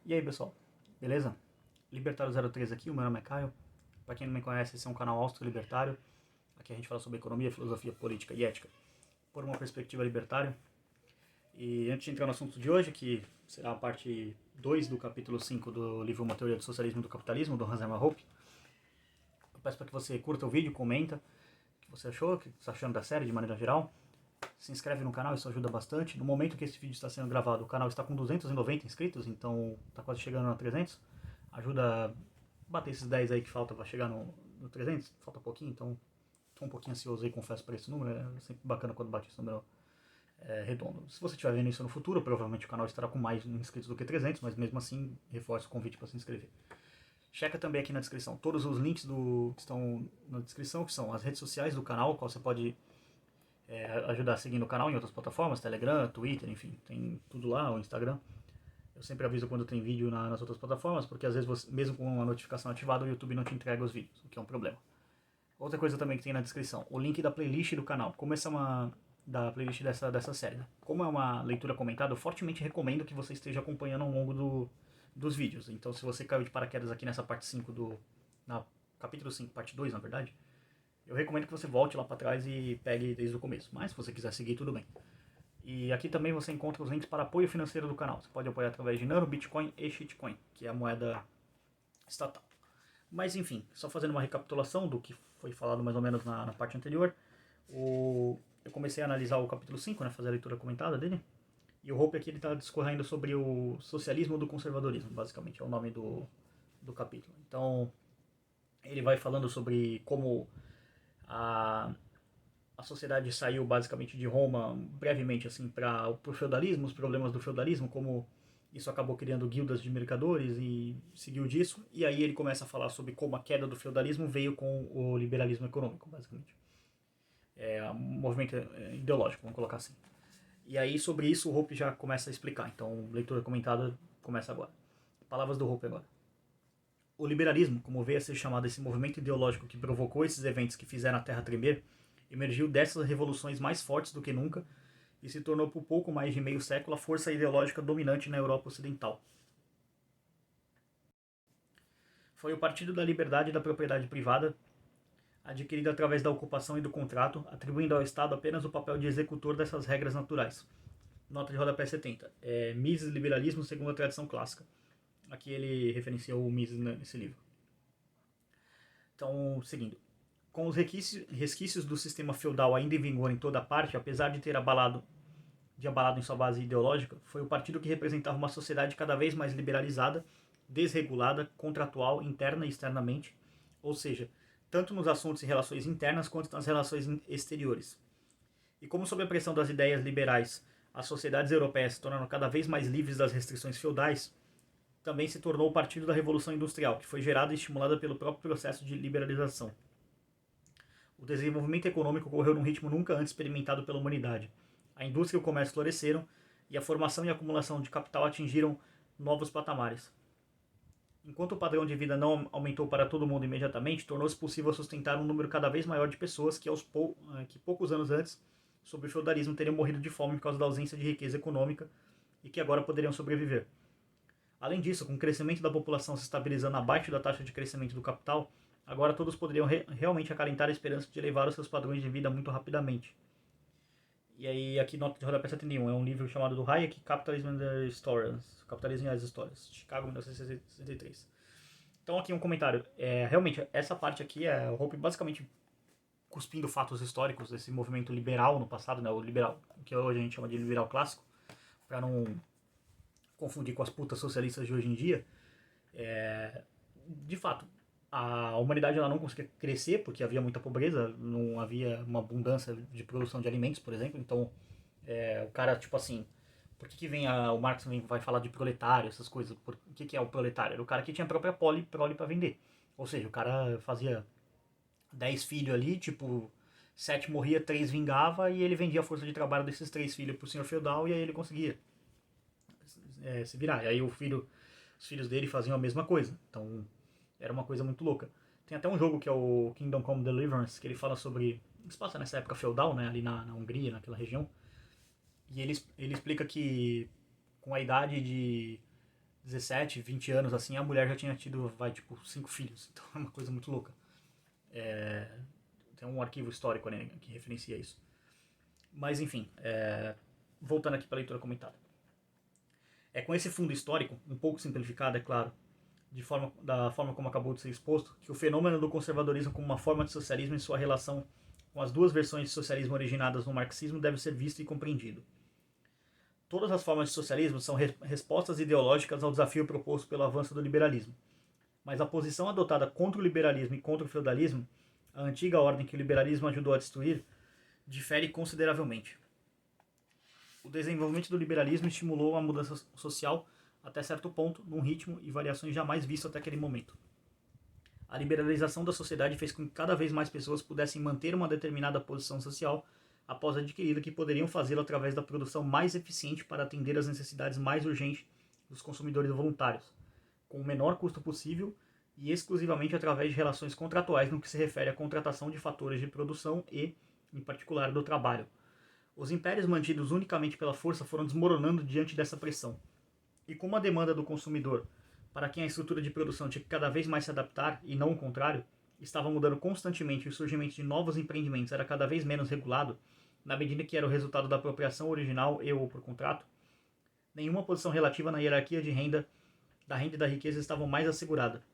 E aí pessoal, beleza? Libertário03 aqui, o meu nome é Caio. Para quem não me conhece, esse é um canal austro-libertário. Aqui a gente fala sobre economia, filosofia, política e ética por uma perspectiva libertária. E antes de entrar no assunto de hoje, que será a parte 2 do capítulo 5 do livro Uma Teoria do Socialismo e do Capitalismo, do Hans Hermann Hoppe, eu peço para que você curta o vídeo, comenta o que você achou, o que você está achando da série de maneira geral. Se inscreve no canal, isso ajuda bastante. No momento que esse vídeo está sendo gravado, o canal está com 290 inscritos, então está quase chegando a 300. Ajuda a bater esses 10 aí que falta para chegar no 300, falta pouquinho, então estou um pouquinho ansioso aí, confesso, para esse número. É sempre bacana quando bate esse número redondo. Se você estiver vendo isso no futuro, provavelmente o canal estará com mais inscritos do que 300, mas mesmo assim, reforço o convite para se inscrever. Checa também aqui na descrição todos os links que estão na descrição, que são as redes sociais do canal, qual você pode ajudar seguindo o canal em outras plataformas, Telegram, Twitter, enfim, tem tudo lá, o Instagram. Eu sempre aviso quando tem vídeo nas outras plataformas, porque às vezes, mesmo com a notificação ativada, o YouTube não te entrega os vídeos, o que é um problema. Outra coisa também que tem na descrição, o link da playlist do canal. Como essa é da playlist dessa série, né? Como é uma leitura comentada, eu fortemente recomendo que você esteja acompanhando ao longo dos vídeos. Então, se você caiu de paraquedas aqui nessa parte 5 capítulo 5, parte 2, na verdade, eu recomendo que você volte lá para trás e pegue desde o começo. Mas se você quiser seguir, tudo bem. E aqui também você encontra os links para apoio financeiro do canal. Você pode apoiar através de Nano, Bitcoin e Shitcoin, que é a moeda estatal. Mas enfim, só fazendo uma recapitulação do que foi falado mais ou menos na parte anterior. Eu comecei a analisar o capítulo 5, né, fazer a leitura comentada dele. E o Hoppe aqui está discorrendo sobre o socialismo do conservadorismo, basicamente, é o nome do capítulo. Então, ele vai falando sobre como a sociedade saiu basicamente de Roma brevemente assim para o feudalismo, os problemas do feudalismo, como isso acabou criando guildas de mercadores e seguiu disso. E aí ele começa a falar sobre como a queda do feudalismo veio com o liberalismo econômico, basicamente. É um movimento ideológico, vamos colocar assim. E aí sobre isso o Hoppe já começa a explicar. Então, leitura comentada começa agora. Palavras do Hoppe agora. O liberalismo, como veio a ser chamado esse movimento ideológico que provocou esses eventos que fizeram a Terra tremer, emergiu dessas revoluções mais fortes do que nunca e se tornou por pouco mais de meio século a força ideológica dominante na Europa Ocidental. Foi o Partido da Liberdade e da Propriedade Privada, adquirido através da ocupação e do contrato, atribuindo ao Estado apenas o papel de executor dessas regras naturais. Nota de rodapé 70. Mises Liberalismo segundo a tradição clássica. Aqui ele referenciou o Mises nesse livro. Então, seguindo. Com os resquícios do sistema feudal ainda em vigor em toda parte, apesar de ter abalado em sua base ideológica, foi o partido que representava uma sociedade cada vez mais liberalizada, desregulada, contratual, interna e externamente, ou seja, tanto nos assuntos e relações internas quanto nas relações exteriores. E como sob a pressão das ideias liberais, as sociedades europeias se tornaram cada vez mais livres das restrições feudais, também se tornou o partido da Revolução Industrial, que foi gerada e estimulada pelo próprio processo de liberalização. O desenvolvimento econômico ocorreu num ritmo nunca antes experimentado pela humanidade. A indústria e o comércio floresceram e a formação e a acumulação de capital atingiram novos patamares. Enquanto o padrão de vida não aumentou para todo mundo imediatamente, tornou-se possível sustentar um número cada vez maior de pessoas que poucos anos antes, sob o feudalismo, teriam morrido de fome por causa da ausência de riqueza econômica e que agora poderiam sobreviver. Além disso, com o crescimento da população se estabilizando abaixo da taxa de crescimento do capital, agora todos poderiam realmente acalentar a esperança de elevar os seus padrões de vida muito rapidamente. E aí, aqui, nota de rodapé 71, é um livro chamado do Hayek, Capitalism and the Stories, Capitalismo e as Histórias, Chicago, 1963. Então, aqui um comentário. Realmente, essa parte aqui é o Hoppe basicamente cuspindo fatos históricos desse movimento liberal no passado, né, o liberal, que hoje a gente chama de liberal clássico, para não confundir com as putas socialistas de hoje em dia. De fato, a humanidade ela não conseguia crescer porque havia muita pobreza, não havia uma abundância de produção de alimentos, por exemplo. Então, o cara, tipo assim, por que vem o Marx vai falar de proletário, essas coisas? O que é o proletário? Era o cara que tinha a própria prole para vender. Ou seja, o cara fazia 10 filhos ali, tipo, 7 morria, 3 vingava e ele vendia a força de trabalho desses 3 filhos pro senhor feudal e aí ele conseguia se virar. E aí os filhos dele faziam a mesma coisa. Então, era uma coisa muito louca. Tem até um jogo que é o Kingdom Come Deliverance, que ele fala sobre. Se passa nessa época feudal, né? Ali na Hungria, naquela região. E ele explica que com a idade de 17, 20 anos, assim, a mulher já tinha tido, 5 filhos. Então é uma coisa muito louca. Tem um arquivo histórico, né, que referencia isso. Mas, enfim, voltando aqui para a leitura comentada. É com esse fundo histórico, um pouco simplificado, é claro, da forma como acabou de ser exposto, que o fenômeno do conservadorismo como uma forma de socialismo em sua relação com as duas versões de socialismo originadas no marxismo deve ser visto e compreendido. Todas as formas de socialismo são respostas ideológicas ao desafio proposto pelo avanço do liberalismo. Mas a posição adotada contra o liberalismo e contra o feudalismo, a antiga ordem que o liberalismo ajudou a destruir, difere consideravelmente. O desenvolvimento do liberalismo estimulou a mudança social até certo ponto, num ritmo e variações jamais vistos até aquele momento. A liberalização da sociedade fez com que cada vez mais pessoas pudessem manter uma determinada posição social após adquiri-la, que poderiam fazê-lo através da produção mais eficiente para atender às necessidades mais urgentes dos consumidores voluntários, com o menor custo possível e exclusivamente através de relações contratuais no que se refere à contratação de fatores de produção e, em particular, do trabalho. Os impérios mantidos unicamente pela força foram desmoronando diante dessa pressão. E como a demanda do consumidor, para quem a estrutura de produção tinha que cada vez mais se adaptar, e não o contrário, estava mudando constantemente e o surgimento de novos empreendimentos era cada vez menos regulado, na medida que era o resultado da apropriação original e ou por contrato, nenhuma posição relativa na hierarquia de renda, da renda e da riqueza estava mais assegurada.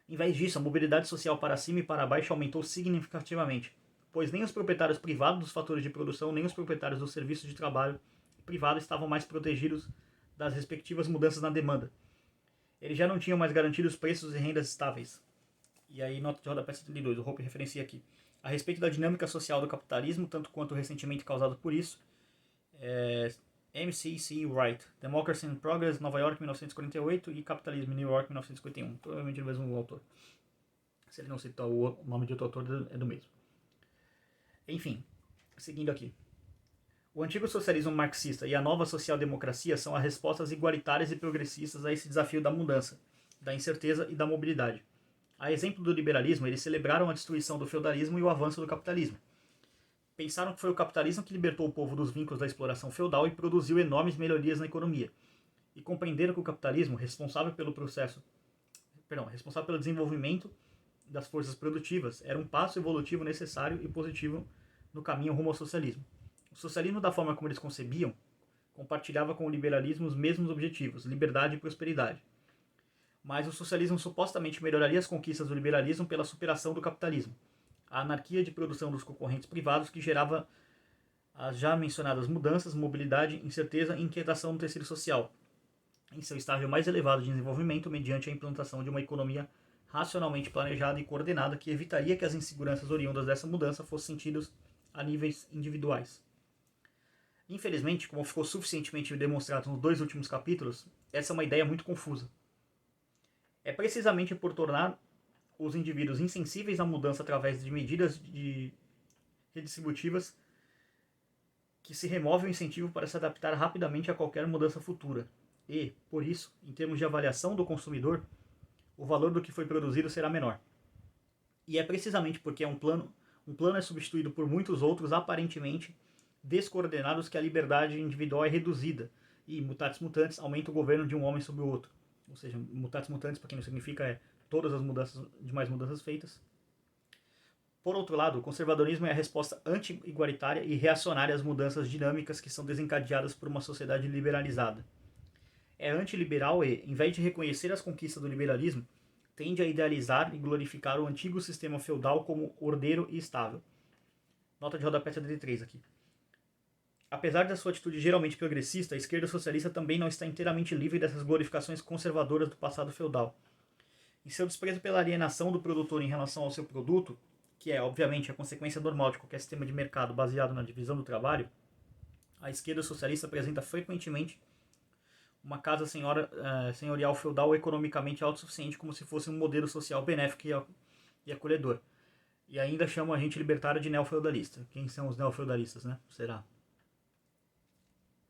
Em vez disso, a mobilidade social para cima e para baixo aumentou significativamente, pois nem os proprietários privados dos fatores de produção, nem os proprietários dos serviços de trabalho privado estavam mais protegidos das respectivas mudanças na demanda. Eles já não tinham mais garantidos preços e rendas estáveis. E aí, nota de rodapé 72, o Hope referencia aqui. A respeito da dinâmica social do capitalismo, tanto quanto o ressentimento causado por isso, M.C.C. Wright, Democracy and Progress, Nova York, 1948, e Capitalismo, New York, 1951. Provavelmente o mesmo autor. Se ele não citar o nome de outro autor, é do mesmo. Enfim, seguindo aqui. O antigo socialismo marxista e a nova social-democracia são as respostas igualitárias e progressistas a esse desafio da mudança, da incerteza e da mobilidade. A exemplo do liberalismo, eles celebraram a destruição do feudalismo e o avanço do capitalismo. Pensaram que foi o capitalismo que libertou o povo dos vínculos da exploração feudal e produziu enormes melhorias na economia. E compreenderam que o capitalismo, responsável pelo desenvolvimento das forças produtivas, era um passo evolutivo necessário e positivo no caminho rumo ao socialismo. O socialismo, da forma como eles concebiam, compartilhava com o liberalismo os mesmos objetivos, liberdade e prosperidade. Mas o socialismo supostamente melhoraria as conquistas do liberalismo pela superação do capitalismo, a anarquia de produção dos concorrentes privados que gerava as já mencionadas mudanças, mobilidade, incerteza e inquietação no tecido social, em seu estágio mais elevado de desenvolvimento mediante a implantação de uma economia racionalmente planejada e coordenada que evitaria que as inseguranças oriundas dessa mudança fossem sentidas a níveis individuais. Infelizmente, como ficou suficientemente demonstrado nos 2 últimos capítulos, essa é uma ideia muito confusa. É precisamente por tornar os indivíduos insensíveis à mudança através de medidas redistributivas que se remove o incentivo para se adaptar rapidamente a qualquer mudança futura. E, por isso, em termos de avaliação do consumidor, o valor do que foi produzido será menor. E é precisamente porque um plano é substituído por muitos outros aparentemente descoordenados que a liberdade individual é reduzida e, mutatis mutandis, aumenta o governo de um homem sobre o outro. Ou seja, mutatis mutandis, para quem não significa, todas as demais mudanças feitas. Por outro lado, o conservadorismo é a resposta anti-igualitária e reacionária às mudanças dinâmicas que são desencadeadas por uma sociedade liberalizada. É antiliberal e, em vez de reconhecer as conquistas do liberalismo, tende a idealizar e glorificar o antigo sistema feudal como ordeiro e estável. Nota de rodapé 73 aqui. Apesar da sua atitude geralmente progressista, a esquerda socialista também não está inteiramente livre dessas glorificações conservadoras do passado feudal. Em seu desprezo pela alienação do produtor em relação ao seu produto, que é, obviamente, a consequência normal de qualquer sistema de mercado baseado na divisão do trabalho, a esquerda socialista apresenta frequentemente uma casa senhorial feudal economicamente autossuficiente como se fosse um modelo social benéfico e acolhedor. E ainda chama a gente libertário de neofeudalista. Quem são os neofeudalistas, né? Será?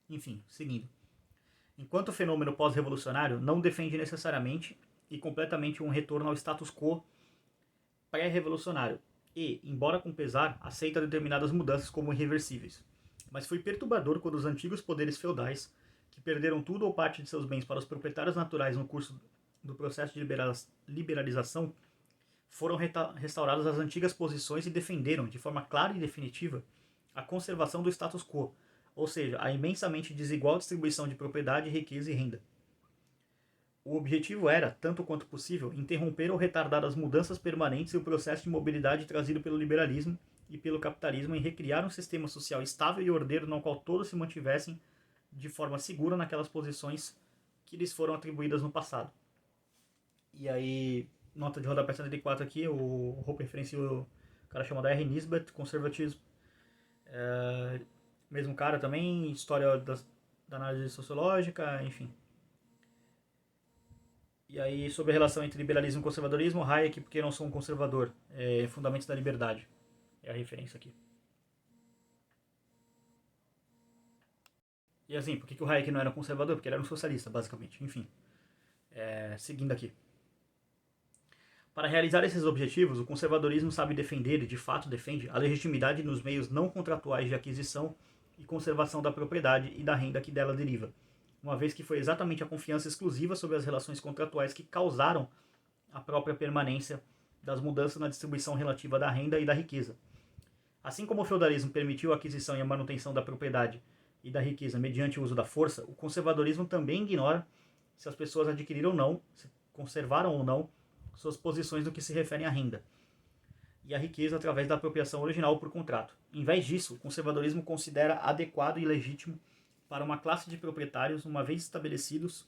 Enfim, seguindo. Enquanto o fenômeno pós-revolucionário não defende necessariamente e completamente um retorno ao status quo pré-revolucionário e, embora com pesar, aceita determinadas mudanças como irreversíveis. Mas foi perturbador quando os antigos poderes feudais, que perderam tudo ou parte de seus bens para os proprietários naturais no curso do processo de liberalização, foram restauradas as antigas posições e defenderam, de forma clara e definitiva, a conservação do status quo, ou seja, a imensamente desigual distribuição de propriedade, riqueza e renda. O objetivo era, tanto quanto possível, interromper ou retardar as mudanças permanentes e o processo de mobilidade trazido pelo liberalismo e pelo capitalismo em recriar um sistema social estável e ordeiro no qual todos se mantivessem de forma segura naquelas posições que lhes foram atribuídas no passado. E aí, nota de rodapé 74 aqui, o Hope referencia o cara chamado R. Nisbet, Conservatismo. Mesmo cara também, História da análise sociológica, enfim. E aí, sobre a relação entre liberalismo e conservadorismo, Hayek, porque não sou um conservador, Fundamentos da Liberdade. É a referência aqui. E assim, por que o Hayek não era conservador? Porque ele era um socialista, basicamente. Enfim, seguindo aqui. Para realizar esses objetivos, o conservadorismo sabe defender, e de fato defende, a legitimidade nos meios não contratuais de aquisição e conservação da propriedade e da renda que dela deriva, uma vez que foi exatamente a confiança exclusiva sobre as relações contratuais que causaram a própria permanência das mudanças na distribuição relativa da renda e da riqueza. Assim como o feudalismo permitiu a aquisição e a manutenção da propriedade e da riqueza mediante o uso da força, o conservadorismo também ignora se as pessoas adquiriram ou não, se conservaram ou não suas posições no que se refere à renda e à riqueza através da apropriação original por contrato. Em vez disso, o conservadorismo considera adequado e legítimo para uma classe de proprietários, uma vez estabelecidos,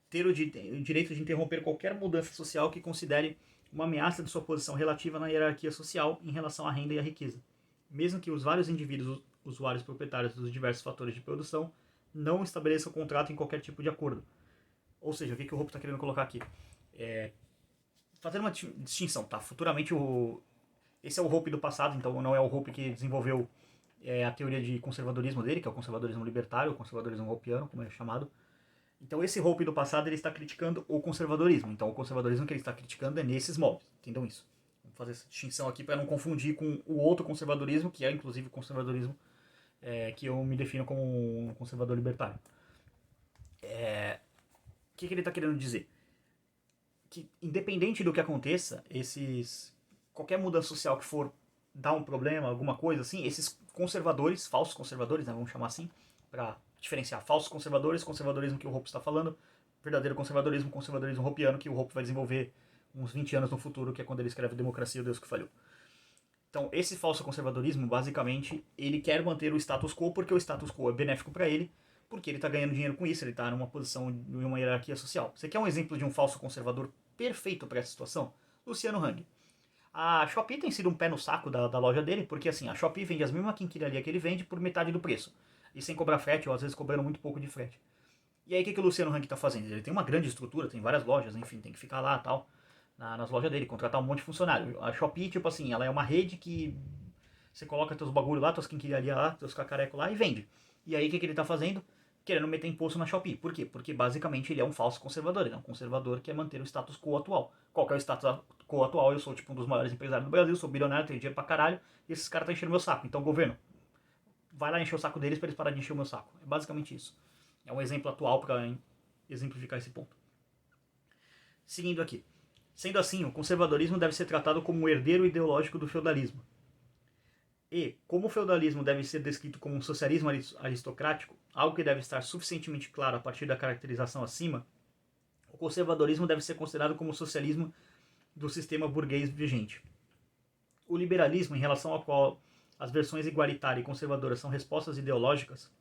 ter o direito de interromper qualquer mudança social que considere uma ameaça de sua posição relativa na hierarquia social em relação à renda e à riqueza, mesmo que os vários indivíduos usuários proprietários dos diversos fatores de produção não estabeleçam contrato em qualquer tipo de acordo. Ou seja, o que o Hope está querendo colocar aqui? Fazendo uma distinção, tá? Futuramente esse é o Hope do passado, então não é o Hope que desenvolveu a teoria de conservadorismo dele, que é o conservadorismo libertário, o conservadorismo hopiano, como é chamado. Então esse Hope do passado ele está criticando o conservadorismo. Então o conservadorismo que ele está criticando é nesses moldes, entendam isso. Vamos fazer essa distinção aqui para não confundir com o outro conservadorismo, que é inclusive o conservadorismo que eu me defino como um conservador libertário. O que ele está querendo dizer? Que independente do que aconteça, qualquer mudança social que for dar um problema, alguma coisa assim, esses conservadores, falsos conservadores, né, vamos chamar assim, para diferenciar falsos conservadores, conservadorismo que o Hope está falando, verdadeiro conservadorismo, conservadorismo hopiano, que o Hope vai desenvolver uns 20 anos no futuro, que é quando ele escreve Democracia, o Deus que Falhou. Então, esse falso conservadorismo, basicamente, ele quer manter o status quo porque o status quo é benéfico para ele, porque ele está ganhando dinheiro com isso, ele está numa posição de uma hierarquia social. Você quer um exemplo de um falso conservador perfeito para essa situação? Luciano Hang. A Shopee tem sido um pé no saco da loja dele, porque assim, a Shopee vende as mesmas quinquilharias que ele vende por metade do preço. E sem cobrar frete, ou às vezes cobrando muito pouco de frete. E aí o que o Luciano Hang está fazendo? Ele tem uma grande estrutura, tem várias lojas, enfim, tem que ficar lá e tal, nas lojas dele, contratar um monte de funcionário. A Shopee, tipo assim, ela é uma rede que você coloca teus bagulho lá, teus quinquilharias lá, teus cacarecos lá e vende. E aí o que ele está fazendo? Querendo meter imposto na Shopee. Por quê? Porque basicamente ele é um falso conservador. Ele é um conservador que quer manter o status quo atual. Qual que é o status quo atual? Eu sou tipo um dos maiores empresários do Brasil, sou bilionário, tenho dinheiro pra caralho, e esses caras estão enchendo meu saco. Então, governo, vai lá encher o saco deles pra eles pararem de encher o meu saco. É basicamente isso. É um exemplo atual para exemplificar esse ponto. Seguindo aqui. Sendo assim, o conservadorismo deve ser tratado como um herdeiro ideológico do feudalismo. E, como o feudalismo deve ser descrito como um socialismo aristocrático, algo que deve estar suficientemente claro a partir da caracterização acima, o conservadorismo deve ser considerado como o socialismo do sistema burguês vigente. O liberalismo, em relação ao qual as versões igualitária e conservadora são respostas ideológicas,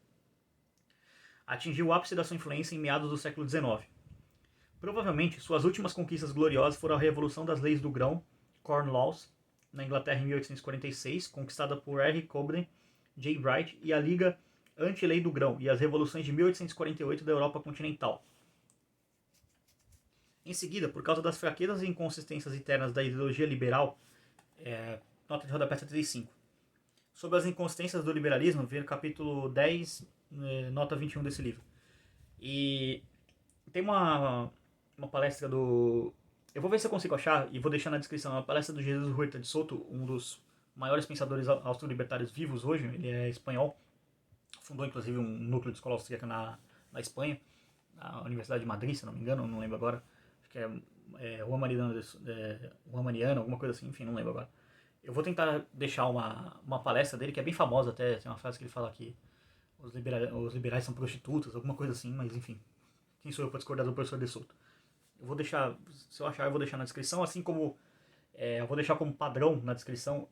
atingiu o ápice da sua influência em meados do século XIX. Provavelmente, suas últimas conquistas gloriosas foram a Revolução das Leis do Grão, Corn Laws, na Inglaterra em 1846, conquistada por R. Cobden, J. Bright, e a Liga Anti-Lei do Grão, e as revoluções de 1848 da Europa continental. Em seguida, por causa das fraquezas e inconsistências internas da ideologia liberal, nota de rodapé 75. Sobre as inconsistências do liberalismo, ver capítulo 10, nota 21 desse livro. E tem uma palestra do... Eu vou ver se eu consigo achar e vou deixar na descrição. É uma palestra do Jesus Huerta de Soto, um dos maiores pensadores austro-libertários vivos hoje. Ele é espanhol, fundou inclusive um núcleo de escola austríaca na Espanha, na Universidade de Madrid, se não me engano, não lembro agora. Acho que é Juan Mariano, alguma coisa assim, enfim, não lembro agora. Eu vou tentar deixar uma palestra dele, que é bem famosa até, tem uma frase que ele fala que os liberais são prostitutas, alguma coisa assim, mas enfim. Quem sou eu para discordar do professor de Souto? Eu vou deixar, se eu achar, eu vou deixar na descrição, assim como eu vou deixar como padrão na descrição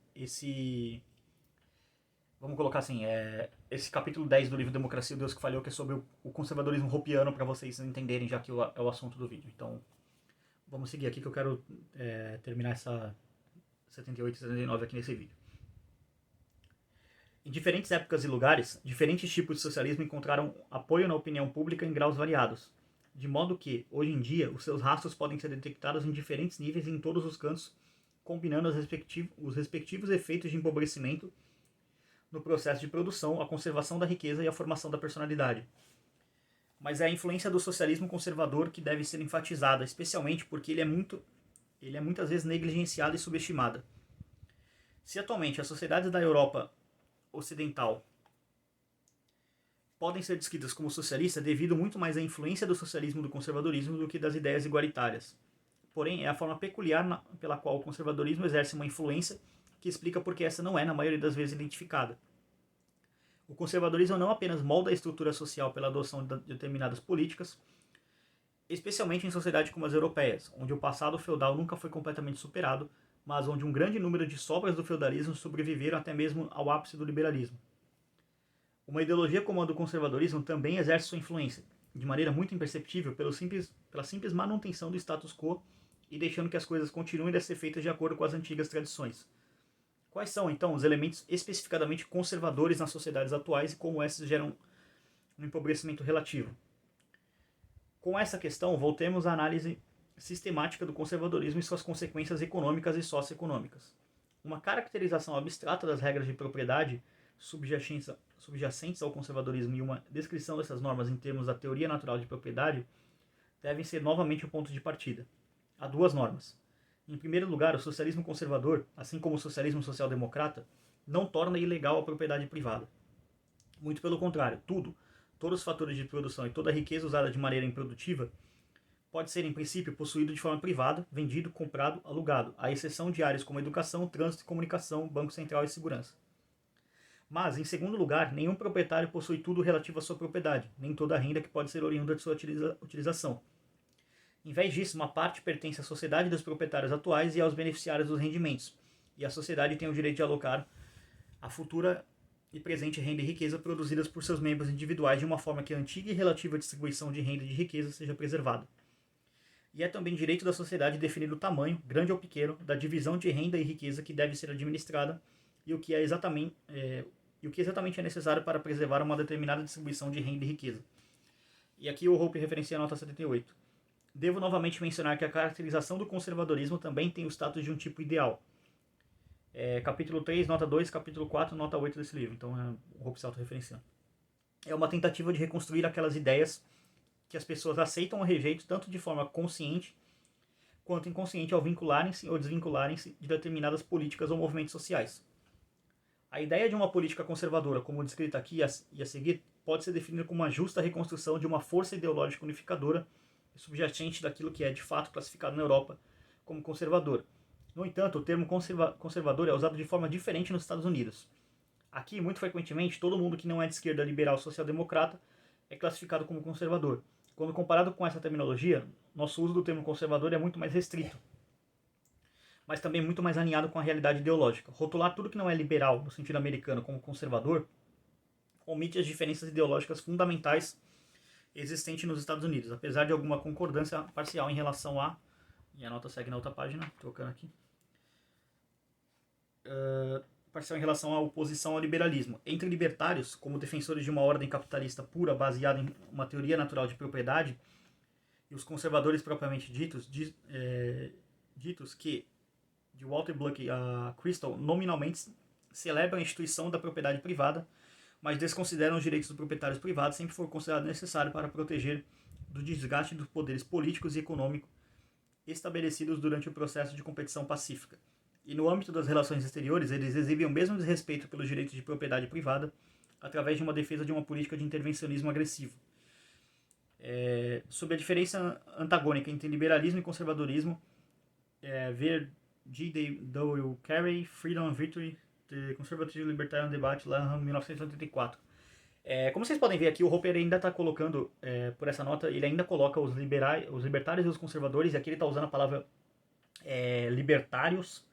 vamos colocar assim, esse capítulo 10 do livro Democracia, o Deus que Falhou, que é sobre o conservadorismo hopiano, para vocês entenderem, já que é o assunto do vídeo. Então, vamos seguir aqui que eu quero terminar essa 78 e 79 aqui nesse vídeo. Em diferentes épocas e lugares, diferentes tipos de socialismo encontraram apoio na opinião pública em graus variados, de modo que, hoje em dia, os seus rastros podem ser detectados em diferentes níveis e em todos os cantos, combinando os respectivos efeitos de empobrecimento no processo de produção, a conservação da riqueza e a formação da personalidade. Mas é a influência do socialismo conservador que deve ser enfatizada, especialmente porque ele é muitas vezes negligenciado e subestimado. Se atualmente as sociedades da Europa ocidental podem ser descritas como socialistas devido muito mais à influência do socialismo e do conservadorismo do que das ideias igualitárias. Porém, é a forma peculiar pela qual o conservadorismo exerce uma influência que explica por que essa não é, na maioria das vezes, identificada. O conservadorismo não apenas molda a estrutura social pela adoção de determinadas políticas, especialmente em sociedades como as europeias, onde o passado feudal nunca foi completamente superado, mas onde um grande número de sobras do feudalismo sobreviveram até mesmo ao ápice do liberalismo. Uma ideologia como a do conservadorismo também exerce sua influência, de maneira muito imperceptível, pela simples manutenção do status quo e deixando que as coisas continuem a ser feitas de acordo com as antigas tradições. Quais são, então, os elementos especificadamente conservadores nas sociedades atuais e como esses geram um empobrecimento relativo? Com essa questão, voltemos à análise sistemática do conservadorismo e suas consequências econômicas e socioeconômicas. Uma caracterização abstrata das regras de propriedade subjacentes ao conservadorismo e uma descrição dessas normas em termos da teoria natural de propriedade devem ser novamente o ponto de partida. Há duas normas. Em primeiro lugar, o socialismo conservador, assim como o socialismo social-democrata, não torna ilegal a propriedade privada. Muito pelo contrário, todos os fatores de produção e toda a riqueza usada de maneira improdutiva pode ser, em princípio, possuído de forma privada, vendido, comprado, alugado, à exceção de áreas como educação, trânsito e comunicação, banco central e segurança. Mas, em segundo lugar, nenhum proprietário possui tudo relativo à sua propriedade, nem toda a renda que pode ser oriunda de sua utilização. Em vez disso, uma parte pertence à sociedade dos proprietários atuais e aos beneficiários dos rendimentos, e a sociedade tem o direito de alocar a futura e presente renda e riqueza produzidas por seus membros individuais de uma forma que a antiga e relativa distribuição de renda e de riqueza seja preservada. E é também direito da sociedade definir o tamanho, grande ou pequeno, da divisão de renda e riqueza que deve ser administrada e o que exatamente é necessário para preservar uma determinada distribuição de renda e riqueza. E aqui o Hope referencia a nota 78. Devo novamente mencionar que a caracterização do conservadorismo também tem o status de um tipo ideal. Capítulo 3, nota 2, capítulo 4, nota 8 desse livro. Então o Hope se autorreferenciando. É uma tentativa de reconstruir aquelas ideias que as pessoas aceitam ou rejeitam tanto de forma consciente quanto inconsciente ao vincularem-se ou desvincularem-se de determinadas políticas ou movimentos sociais. A ideia de uma política conservadora, como descrita aqui e a seguir, pode ser definida como uma justa reconstrução de uma força ideológica unificadora subjacente daquilo que é de fato classificado na Europa como conservador. No entanto, o termo conservador é usado de forma diferente nos Estados Unidos. Aqui, muito frequentemente, todo mundo que não é de esquerda liberal social-democrata é classificado como conservador. Quando comparado com essa terminologia, nosso uso do termo conservador é muito mais restrito, mas também muito mais alinhado com a realidade ideológica. Rotular tudo que não é liberal, no sentido americano, como conservador, omite as diferenças ideológicas fundamentais existente nos Estados Unidos, apesar de alguma concordância parcial em relação a... E a nota segue na outra página, trocando aqui. Parcial em relação à oposição ao liberalismo. Entre libertários, como defensores de uma ordem capitalista pura baseada em uma teoria natural de propriedade, e os conservadores propriamente ditos que, de Walter Block a Crystal, nominalmente celebram a instituição da propriedade privada, mas desconsideram os direitos dos proprietários privados sempre for considerado necessário para proteger do desgaste dos poderes políticos e econômicos estabelecidos durante o processo de competição pacífica. E no âmbito das relações exteriores, eles exibem o mesmo desrespeito pelos direitos de propriedade privada através de uma defesa de uma política de intervencionismo agressivo. Sobre a diferença antagônica entre liberalismo e conservadorismo, ver G.W. Carey, Freedom and Victory, The Conservative Libertarian Debate, lá em 1984. Como vocês podem ver aqui, o Hopper ainda está colocando, por essa nota, ele ainda coloca os libertários e os conservadores, e aqui ele está usando a palavra libertários.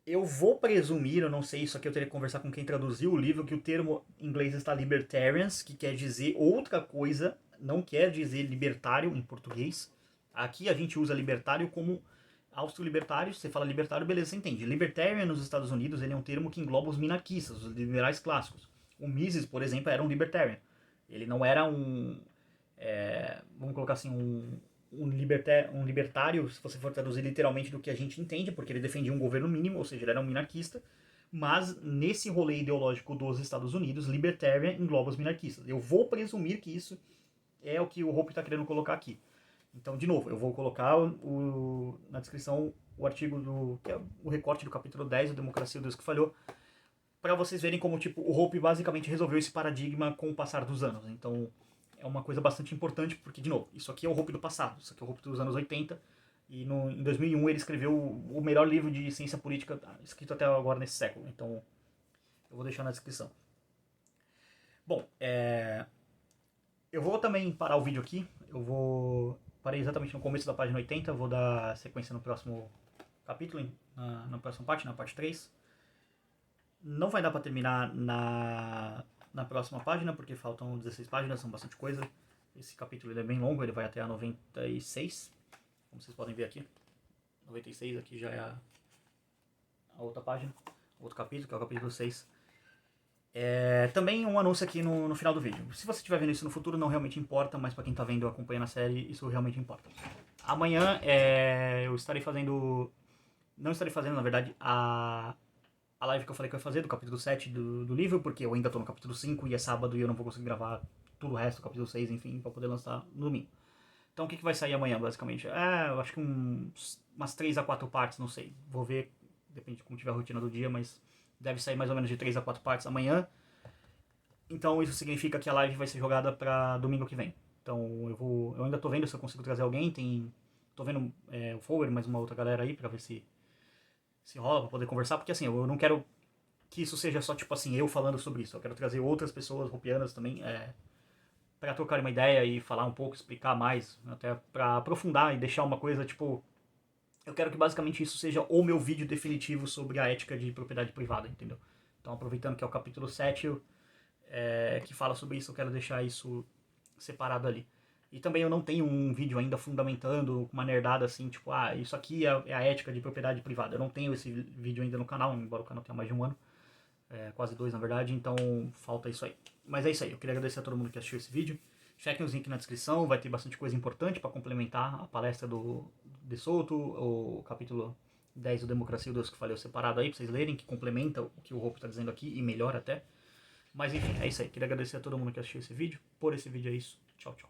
Eu vou presumir, eu não sei, isso aqui eu teria que conversar com quem traduziu o livro, que o termo em inglês está libertarians, que quer dizer outra coisa, não quer dizer libertário em português. Aqui a gente usa libertário como austro-libertário, você fala libertário, beleza, você entende. Libertarian nos Estados Unidos, ele é um termo que engloba os minarquistas, os liberais clássicos. O Mises, por exemplo, era um libertarian. Ele não era vamos colocar assim, um libertário, se você for traduzir literalmente do que a gente entende, porque ele defendia um governo mínimo, ou seja, ele era um minarquista, mas nesse rolê ideológico dos Estados Unidos, libertarian engloba os minarquistas. Eu vou presumir que isso é o que o Hope está querendo colocar aqui. Então, de novo, eu vou colocar na descrição o artigo que é o recorte do capítulo 10, o Democracia, o Deus que Falhou, para vocês verem como tipo, o Hope basicamente resolveu esse paradigma com o passar dos anos. Então, é uma coisa bastante importante, porque, de novo, isso aqui é o Hope do passado, isso aqui é o Hope dos anos 80, e em 2001 ele escreveu o melhor livro de ciência política escrito até agora nesse século, então eu vou deixar na descrição. Bom, eu vou também parar o vídeo aqui, parei exatamente no começo da página 80, vou dar sequência no próximo capítulo, na próxima parte, na parte 3. Não vai dar para terminar na próxima página, porque faltam 16 páginas, são bastante coisa. Esse capítulo ele é bem longo, ele vai até a 96, como vocês podem ver aqui. 96 aqui já é a outra página, outro capítulo, que é o capítulo 6. Também um anúncio aqui no final do vídeo. Se você estiver vendo isso no futuro, não realmente importa, mas para quem está vendo e acompanhando a série, isso realmente importa. Amanhã eu estarei fazendo... Não estarei fazendo, na verdade, a live que eu falei que eu ia fazer, do capítulo 7 do livro, porque eu ainda estou no capítulo 5 e é sábado e eu não vou conseguir gravar tudo o resto do capítulo 6, enfim, para poder lançar no domingo. Então o que vai sair amanhã, basicamente? Eu acho que umas 3 a 4 partes, não sei. Vou ver, depende de como tiver a rotina do dia, mas deve sair mais ou menos de 3 a 4 partes amanhã. Então isso significa que a live vai ser jogada para domingo que vem. Então eu ainda tô vendo se eu consigo trazer alguém, tô vendo o Forward, mais uma outra galera aí, pra ver se rola, pra poder conversar, porque assim, eu não quero que isso seja só, tipo assim, eu falando sobre isso. Eu quero trazer outras pessoas hopianas também, para trocar uma ideia e falar um pouco, explicar mais, até para aprofundar e deixar uma coisa, tipo... Eu quero que basicamente isso seja o meu vídeo definitivo sobre a ética de propriedade privada, entendeu? Então, aproveitando que é o capítulo 7, que fala sobre isso, eu quero deixar isso separado ali. E também eu não tenho um vídeo ainda fundamentando uma nerdada assim, tipo, isso aqui é a ética de propriedade privada. Eu não tenho esse vídeo ainda no canal, embora o canal tenha mais de um ano. Quase 2 na verdade, então falta isso aí. Mas é isso aí, eu queria agradecer a todo mundo que assistiu esse vídeo. Chequem os links na descrição, vai ter bastante coisa importante para complementar a palestra do De Soto, o capítulo 10 do Democracia, o Deus que Falhou separado aí, pra vocês lerem, que complementa o que o Hope tá dizendo aqui, e melhor até. Mas enfim, é isso aí, queria agradecer a todo mundo que assistiu esse vídeo. Por esse vídeo é isso, tchau, tchau.